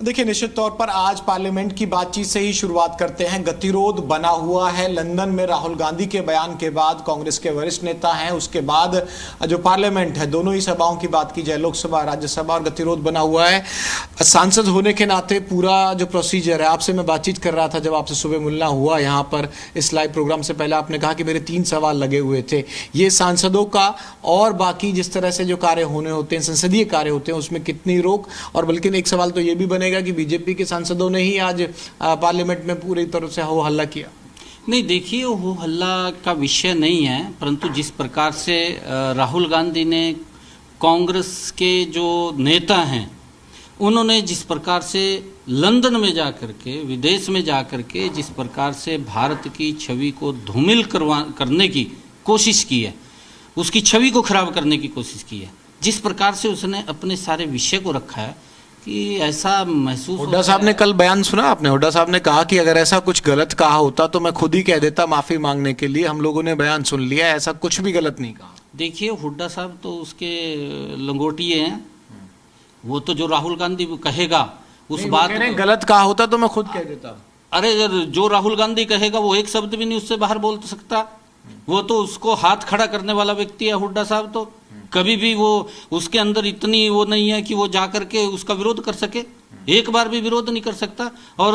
देखिए, निश्चित तौर पर आज पार्लियामेंट की बातचीत से ही शुरुआत करते हैं। गतिरोध बना हुआ है लंदन में राहुल गांधी के बयान के बाद। कांग्रेस के वरिष्ठ नेता हैं, उसके बाद जो पार्लियामेंट है, दोनों ही सभाओं की बात की जाए, लोकसभा राज्यसभा, और गतिरोध बना हुआ है। सांसद होने के नाते पूरा जो प्रोसीजर है, आपसे मैं बातचीत कर रहा था जब आपसे सुबह मिलना हुआ यहाँ पर इस लाइव प्रोग्राम से पहले, आपने कहा कि मेरे 3 सवाल लगे हुए थे। ये सांसदों का और बाकी जिस तरह से जो कार्य होने होते हैं, संसदीय कार्य होते हैं, उसमें कितनी रोक, और बल्कि एक सवाल तो ये भी बनेगा कि बीजेपी के सांसदों ने ही आज पार्लियामेंट में पूरी तरह से हो हल्ला किया। नहीं, देखिए, हो हल्ला का विषय नहीं है, परंतु जिस प्रकार से राहुल गांधी ने कांग्रेस के जो नेता हैं उन्होंने जिस प्रकार से लंदन में जाकर के, विदेश में जाकर के जिस प्रकार से भारत की छवि को धूमिल करने की कोशिश की है, उसकी छवि को खराब करने की कोशिश की है, जिस प्रकार से उसने अपने सारे विषय को रखा है कि ऐसा महसूस। हुड्डा साहब ने कल बयान सुना आपने? हुड्डा साहब ने कहा कि अगर ऐसा कुछ गलत कहा होता तो मैं खुद ही कह देता माफी मांगने के लिए। हम लोगों ने बयान सुन लिया, ऐसा कुछ भी गलत नहीं कहा। देखिए, हुड्डा साहब तो उसके लंगोटिए हैं। वो तो जो राहुल गांधी कहेगा उस बात में गलत कहा होता तो मैं खुद कह देता। अरे, जो राहुल गांधी कहेगा वो एक शब्द भी नहीं उससे बाहर बोल सकता। वो तो उसको हाथ खड़ा करने वाला व्यक्ति है हुड्डा साहब। तो कभी भी वो, उसके अंदर इतनी वो नहीं है कि वो जाकर के उसका विरोध कर सके। एक बार भी विरोध नहीं कर सकता। और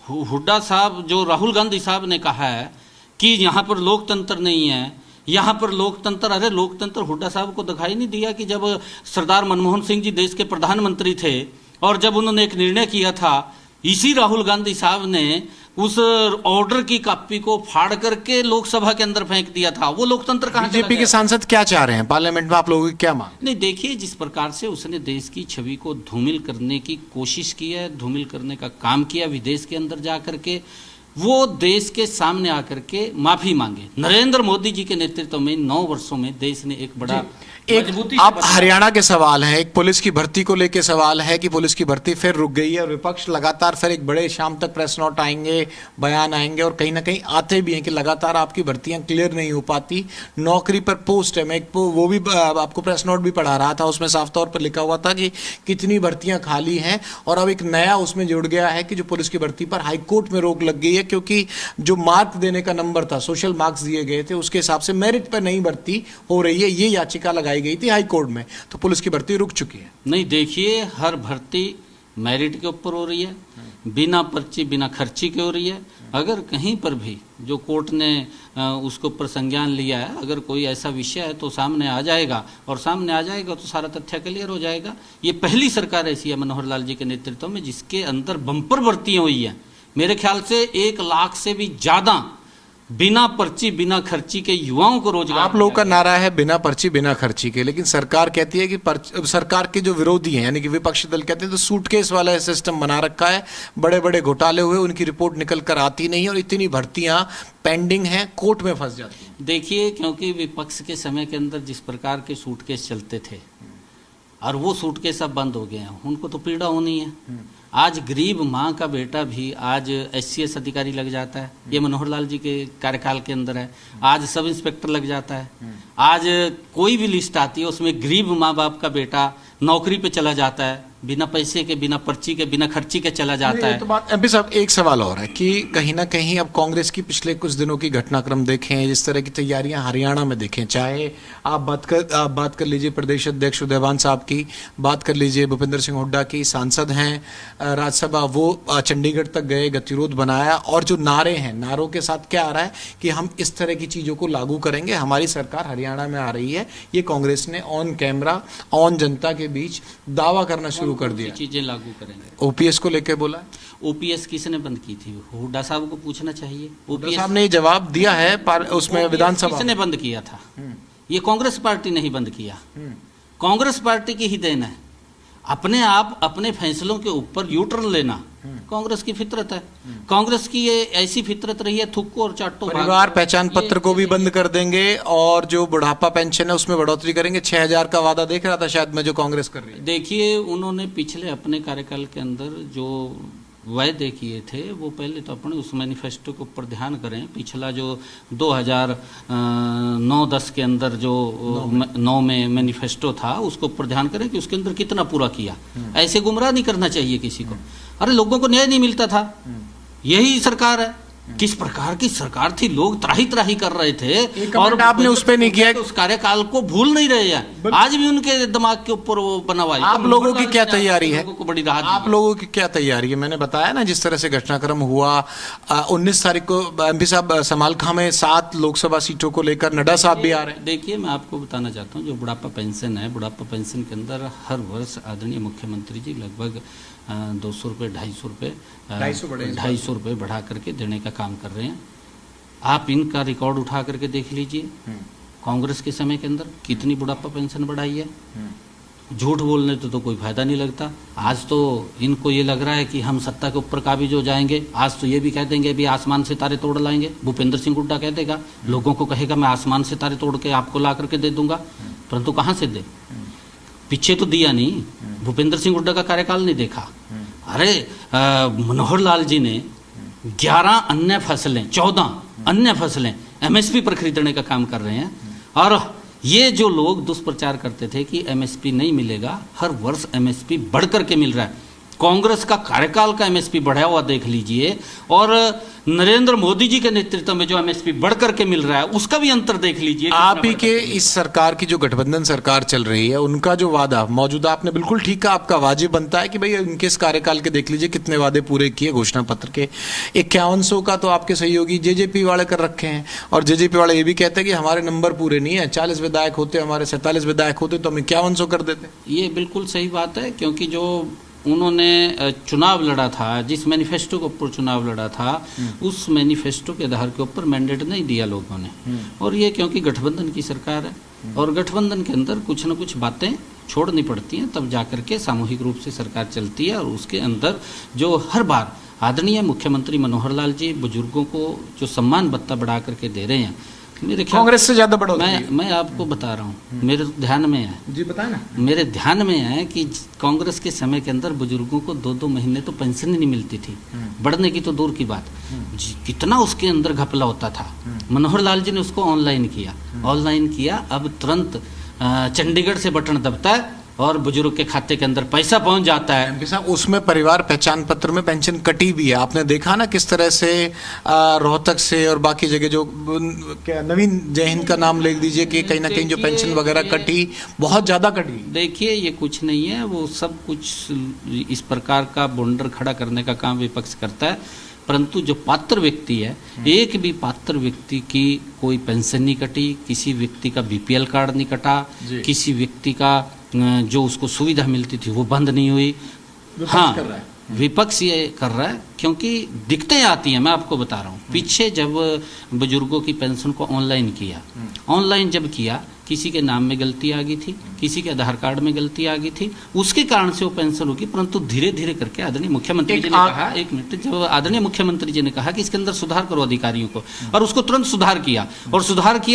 हुड्डा साहब, जो राहुल गांधी साहब ने कहा है कि यहाँ पर लोकतंत्र नहीं है, यहाँ पर लोकतंत्र, अरे लोकतंत्र हुड्डा साहब को दिखाई नहीं दिया कि जब सरदार मनमोहन सिंह जी देश के प्रधानमंत्री थे और जब उन्होंने एक निर्णय किया था, इसी राहुल गांधी साहब ने उस ऑर्डर की कॉपी को फाड़ करके लोकसभा के अंदर फेंक दिया था। वो लोकतंत्र कहाँ? बीजेपी के सांसद क्या चाह रहे हैं पार्लियामेंट में? आप लोगों की क्या मांग? नहीं, देखिए, जिस प्रकार से उसने देश की छवि को धूमिल करने की कोशिश की है, धूमिल करने का काम किया, विदेश के अंदर जा करके वो देश के सामने आकर के माफी मांगे। नरेंद्र मोदी जी के नेतृत्व में 9 वर्षों में देश ने एक बड़ा आप हरियाणा के सवाल है, एक पुलिस की भर्ती को लेकर सवाल है कि पुलिस की भर्ती फिर रुक गई है और विपक्ष लगातार फिर एक बड़े शाम तक प्रेस नोट आएंगे, बयान आएंगे और कहीं ना कहीं आते भी हैं कि लगातार आपकी भर्तियां क्लियर नहीं हो पाती। नौकरी पर पोस्ट है, मैं वो भी आपको प्रेस नोट भी पढ़ा रहा था, उसमें साफ तौर पर लिखा हुआ था कि कितनी भर्तियां खाली हैं। और अब एक नया उसमें जुड़ गया है कि जो पुलिस की भर्ती पर हाईकोर्ट में रोक लग गई है, क्योंकि जो मार्क देने का नंबर था, सोशल मार्क्स दिए गए थे, उसके हिसाब से मेरिट पर नहीं भर्ती हो रही है। ये याचिका लगाई गई थी हाई कोर्ट में, तो पुलिस की भर्ती रुक चुकी है। नहीं, देखिए, हर भर्ती मेरिट के ऊपर हो रही है, बिना पर्ची बिना खर्ची के हो रही है। अगर कहीं पर भी जो कोर्ट ने उसके ऊपर संज्ञान लिया है, अगर कोई ऐसा विषय है तो सामने आ जाएगा, और सामने आ जाएगा तो सारा तथ्य क्लियर हो जाएगा। ये पहली सरकार ऐसी है मनोहर लाल जी के नेतृत्व में जिसके अंदर बम्पर भर्तियां हुई हैं। मेरे ख्याल से 1 लाख से भी ज्यादा बिना पर्ची बिना खर्ची के युवाओं को रोजगार। आप लोगों का नारा है बिना पर्ची बिना खर्ची के, लेकिन सरकार कहती है कि सरकार के जो विरोधी हैं यानी कि विपक्षी दल कहते हैं तो सूटकेस वाला सिस्टम बना रखा है, बड़े बड़े घोटाले हुए, उनकी रिपोर्ट निकल कर आती नहीं और इतनी भर्तियां पेंडिंग हैं, कोर्ट में फंस जाती हैं। देखिए, क्योंकि विपक्ष के समय के अंदर जिस प्रकार के सूटकेस चलते थे और वो सूटकेस अब बंद हो गए हैं, उनको तो पीड़ा होनी है। आज गरीब माँ का बेटा भी आज SCS अधिकारी लग जाता है, ये मनोहर लाल जी के कार्यकाल के अंदर है। आज सब इंस्पेक्टर लग जाता है। आज कोई भी लिस्ट आती है उसमें गरीब माँ बाप का बेटा नौकरी पे चला जाता है, बिना पैसे के, बिना पर्ची के, बिना खर्ची के चला जाता है। तो बात MP साहब, एक सवाल और है कि कहीं ना कहीं अब कांग्रेस की पिछले कुछ दिनों की घटनाक्रम देखें, जिस तरह की तैयारियां हरियाणा में देखें, चाहे आप बात कर लीजिए प्रदेश अध्यक्ष उदयवान साहब की, बात कर लीजिए भूपेंद्र सिंह हुड्डा की, सांसद हैं राज्यसभा, वो चंडीगढ़ तक गए, गतिरोध बनाया, और जो नारे हैं, नारों के साथ क्या आ रहा है कि हम इस तरह की चीज़ों को लागू करेंगे, हमारी सरकार हरियाणा में आ रही है। ये कांग्रेस ने ऑन कैमरा, ऑन जनता के बीच दावा करना शुरू कर दिया, चीजें लागू करेंगे। OPS को लेके बोला, OPS किसने बंद की थी? हुड्डा साहब को पूछना चाहिए। OPS साहब ने जवाब दिया है उसमें विधानसभा किसने बंद किया था? ये कांग्रेस पार्टी ने ही बंद किया। कांग्रेस पार्टी की ही देन है। अपने आप अपने फैसलों के ऊपर यू टर्न लेना कांग्रेस की फितरत है। कांग्रेस की ये ऐसी फितरत रही है, थुक्को और चाटो। परिवार पहचान पत्र को भी बंद कर देंगे और जो बुढ़ापा पेंशन है उसमें बढ़ोतरी करेंगे। 6000 का वादा देख रहा था शायद मैं, जो कांग्रेस कर रही है। देखिए, उन्होंने पिछले अपने कार्यकाल के अंदर जो वायदे किए थे वो पहले तो अपने उस मैनिफेस्टो के ऊपर ध्यान करें। पिछला जो 2009-10 के अंदर जो 9 में मैनिफेस्टो था उसके ऊपर ध्यान करें कि उसके अंदर कितना पूरा किया। ऐसे गुमराह नहीं करना चाहिए किसी को। अरे लोगों को न्याय नहीं मिलता था, यही सरकार है। किस प्रकार की सरकार थी, लोग त्राही त्राही कर रहे थे और आपने उस पे नहीं किया। तो उस कार्यकाल को भूल नहीं रहे हैं, आज भी उनके दिमाग के ऊपर वो बना हुआ है। आप लोगों की क्या तैयारी है? लोगों को बड़ी राहत। आप लोगों की क्या तैयारी है? मैंने बताया ना जिस तरह से घटनाक्रम हुआ 19 तारीख को एमपी साहब समालखा में 7 लोकसभा सीटों को लेकर नड्डा साहब भी आ रहे हैं। देखिए मैं आपको बताना चाहता हूँ, जो बुढ़ापा पेंशन है, बुढ़ापा पेंशन के अंदर हर वर्ष आदरणीय मुख्यमंत्री जी लगभग 200 रुपये 250 रुपये बढ़ा करके देने का काम कर रहे हैं। आप इनका रिकॉर्ड उठा करके देख लीजिए, कांग्रेस के समय के अंदर कितनी बुढ़ापा पेंशन बढ़ाई है। झूठ बोलने तो कोई फायदा नहीं लगता। आज तो इनको ये लग रहा है कि हम सत्ता के ऊपर काबिज हो जाएंगे, आज तो ये भी कह देंगे भी आसमान से तारे तोड़ लाएंगे। भूपेंद्र सिंह हुड्डा कह देगा, लोगों को कहेगा मैं आसमान से तारे तोड़ के आपको ला करके दे दूंगा, परंतु कहाँ से दे? पीछे तो दिया नहीं, भूपेंद्र सिंह हुड्डा का कार्यकाल नहीं देखा। अरे मनोहर लाल जी ने 11 अन्य फसलें 14 अन्य फसलें एमएसपी पर खरीदने का काम कर रहे हैं। और ये जो लोग दुष्प्रचार करते थे कि एमएसपी नहीं मिलेगा, हर वर्ष एमएसपी बढ़ करके मिल रहा है। कांग्रेस का कार्यकाल का एमएसपी बढ़ा हुआ देख लीजिए, और नरेंद्र मोदी जी के नेतृत्व में जो एमएसपी बढ़ करके मिल रहा है उसका भी अंतर देख लीजिए। आप ही के इस सरकार की जो गठबंधन सरकार चल रही है उनका जो वादा मौजूदा, आपने बिल्कुल ठीक कहा, आपका वाजिब बनता है कि भाई उनके इस कार्यकाल के देख लीजिए कितने वादे पूरे किए घोषणा पत्र के। 5100 का तो आपके सहयोगी जेजेपी वाले कर रखे हैं, और जेजेपी वाले ये भी कहते हैं कि हमारे नंबर पूरे नहीं है, 40 विधायक होते, हमारे 47 विधायक होते तो हम 5100 कर देते। ये बिल्कुल सही बात है, क्योंकि जो उन्होंने चुनाव लड़ा था, जिस मैनिफेस्टो के ऊपर चुनाव लड़ा था, उस मैनिफेस्टो के आधार के ऊपर मैंडेट नहीं दिया लोगों ने। और ये क्योंकि गठबंधन की सरकार है, और गठबंधन के अंदर कुछ न कुछ बातें छोड़नी पड़ती हैं, तब जाकर के सामूहिक रूप से सरकार चलती है। और उसके अंदर जो हर बार आदरणीय मुख्यमंत्री मनोहर लाल जी बुजुर्गों को जो सम्मान भत्ता बढ़ा करके दे रहे हैं, मेरे ख्याल कांग्रेस से ज्यादा बड़ा। मैं आपको बता रहा हूँ, मेरे ध्यान में है जी, बताए ना, मेरे ध्यान में है कि कांग्रेस के समय के अंदर बुजुर्गों को 2-2 महीने तो पेंशन ही नहीं मिलती थी, बढ़ने की तो दूर की बात। कितना उसके अंदर घपला होता था। मनोहर लाल जी ने उसको ऑनलाइन किया। अब तुरंत चंडीगढ़ से बटन दबता है और बुजुर्ग के खाते के अंदर पैसा पहुंच जाता है। एमपी साहब, उसमें परिवार पहचान पत्र में पेंशन कटी भी है। आपने देखा ना किस तरह से रोहतक से और बाकी जगह जो क्या नवीन जय हिंद का नाम ले दीजिए कि कहीं ना कहीं जो पेंशन वगैरह कटी, बहुत ज्यादा कटी। देखिए ये कुछ नहीं है, वो सब कुछ इस प्रकार का बॉन्डर खड़ा करने का काम विपक्ष करता है, परंतु जो पात्र व्यक्ति है, एक भी पात्र व्यक्ति की कोई पेंशन नहीं कटी, किसी व्यक्ति का बीपीएल कार्ड नहीं कटा, किसी व्यक्ति का जो उसको सुविधा मिलती थी वो बंद नहीं हुई। हाँ, विपक्ष ये कर रहा है क्योंकि दिक्कतें आती हैं। मैं आपको बता रहा हूँ, पीछे जब बुजुर्गों की पेंशन को ऑनलाइन जब किया, किसी के नाम में गलती आ गई थी, किसी के आधार कार्ड में गलती आ गई थी, उसके कारण से वो पेंशन होगी। परंतु धीरे धीरे करके आदरणीय मुख्यमंत्री जी ने कहा, एक मिनट, जब आदरणीय मुख्यमंत्री जी ने कहा कि इसके अंदर सुधार करो अधिकारियों को, और उसको तुरंत सुधार किया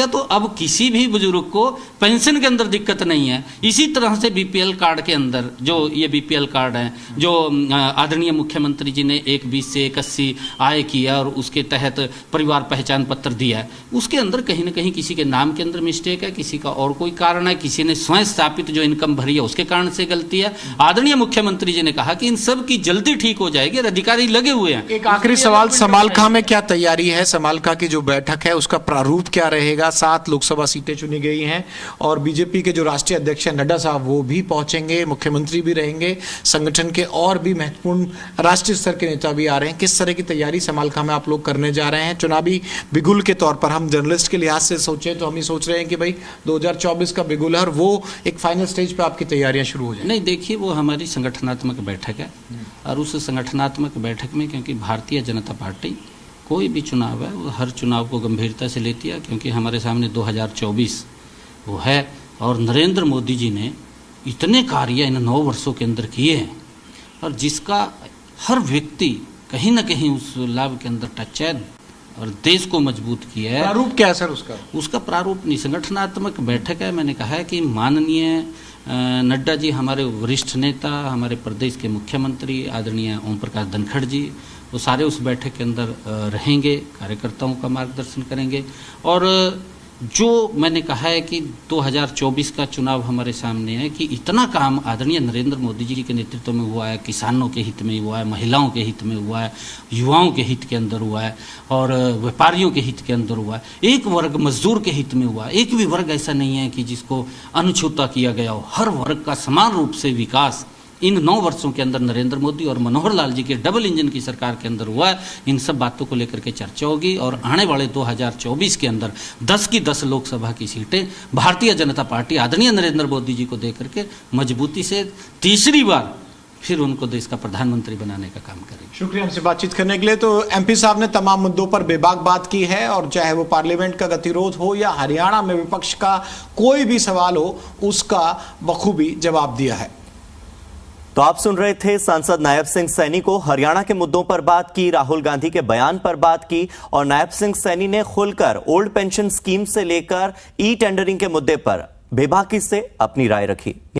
तो अब किसी भी बुजुर्ग को पेंशन के अंदर दिक्कत नहीं है। इसी तरह से बीपीएल कार्ड के अंदर जो ये बीपीएल कार्ड है, जो आदरणीय मुख्यमंत्री जी ने 1-20 से 81 आय किया और उसके तहत परिवार पहचान पत्र दिया है, उसके अंदर कहीं ना कहीं किसी के नाम के अंदर मिस्टेक है, किसी का और कोई कारण है, किसी ने स्वयं स्थापित जो इनकम भरी है उसके कारण से गलती है। आदरणीय मुख्यमंत्री जी ने कहा कि इन सब की जल्दी ठीक हो जाएगी, अधिकारी लगे हुए हैं। एक आखिरी सवाल, समालखा में क्या तैयारी है? समालखा की जो बैठक है उसका प्रारूप क्या रहेगा? 7 लोकसभा सीटें चुनी गई हैं और बीजेपी के जो राष्ट्रीय अध्यक्ष हैं नड्डा साहब, वो भी पहुंचेंगे, मुख्यमंत्री भी रहेंगे, संगठन के और भी महत्वपूर्ण राष्ट्रीय स्तर के नेता भी आ रहे हैं। किस तरह की तैयारी समालखा में आप लोग करने जा रहे हैं? चुनावी बिगुल के तौर पर हम जर्नलिस्ट के लिहाज से सोचें तो हम ही सोच रहे हैं कि भाई 2024 का बिगुल है और वो एक फाइनल स्टेज पे आपकी तैयारियां शुरू हो जाए। नहीं, देखिए वो हमारी संगठनात्मक बैठक है, और उस संगठनात्मक बैठक में क्योंकि भारतीय जनता पार्टी कोई भी चुनाव है वो हर चुनाव को गंभीरता से लेती है, क्योंकि हमारे सामने 2024 वो है, और नरेंद्र मोदी जी ने इतने कार्य इन 9 वर्षों के अंदर किए हैं, और जिसका हर व्यक्ति कहीं ना कहीं उस लाभ के अंदर टच है और देश को मजबूत किया है। प्रारूप क्या है सर उसका? उसका प्रारूप नहीं, संगठनात्मक बैठक है। मैंने कहा है कि माननीय नड्डा जी हमारे वरिष्ठ नेता, हमारे प्रदेश के मुख्यमंत्री आदरणीय ओम प्रकाश धनखड़ जी, वो सारे उस बैठक के अंदर रहेंगे, कार्यकर्ताओं का मार्गदर्शन करेंगे। और जो मैंने कहा है कि 2024 का चुनाव हमारे सामने है कि इतना काम आदरणीय नरेंद्र मोदी जी के नेतृत्व में हुआ है, किसानों के हित में हुआ है, महिलाओं के हित में हुआ है, युवाओं के हित के अंदर हुआ है और व्यापारियों के हित के अंदर हुआ है, एक वर्ग मजदूर के हित में हुआ है। एक भी वर्ग ऐसा नहीं है कि जिसको अनछूता किया गया हो, हर वर्ग का समान रूप से विकास इन 9 वर्षों के अंदर नरेंद्र मोदी और मनोहर लाल जी के डबल इंजन की सरकार के अंदर हुआ है। इन सब बातों को लेकर के चर्चा होगी और आने वाले 2024 के अंदर 10 की 10 लोकसभा की सीटें भारतीय जनता पार्टी आदरणीय नरेंद्र मोदी जी को देकर के मजबूती से तीसरी बार फिर उनको देश का प्रधानमंत्री बनाने का काम करेगी। शुक्रिया हमसे बातचीत करने के लिए। तो एमपी साहब ने तमाम मुद्दों पर बेबाक बात की है और चाहे वो पार्लियामेंट का गतिरोध हो या हरियाणा में विपक्ष का कोई भी सवाल हो, उसका बखूबी जवाब दिया है। तो आप सुन रहे थे सांसद नायब सिंह सैनी को। हरियाणा के मुद्दों पर बात की, राहुल गांधी के बयान पर बात की और नायब सिंह सैनी ने खुलकर ओल्ड पेंशन स्कीम से लेकर ई टेंडरिंग के मुद्दे पर बेबाकी से अपनी राय रखी।